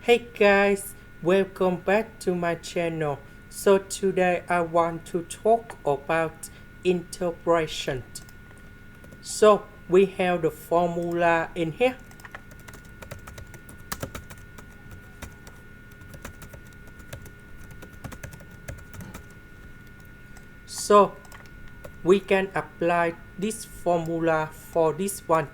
Hey guys, welcome back to my channel. So today I want to talk about integration. So we have the formula in here. So we can apply this formula for this one.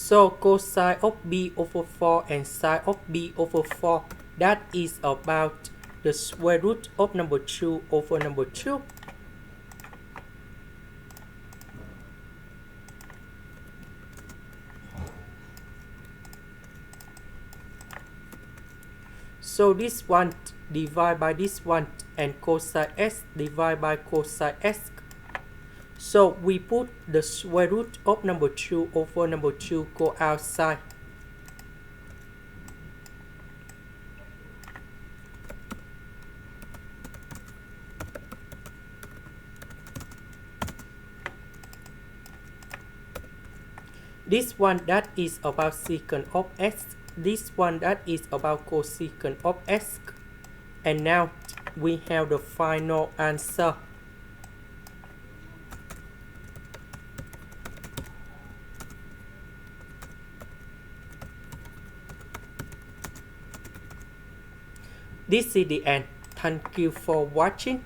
So cosine of b over 4 and sine of b over 4, that is about the square root of number 2 over number 2. So this one divided by this one and cosine s divided by cosine s. So we put the square root of number 2 over number 2 go outside. This one that is about secant of s. This one that is about cosecant of s. And now we have the final answer. This is the end. Thank you for watching.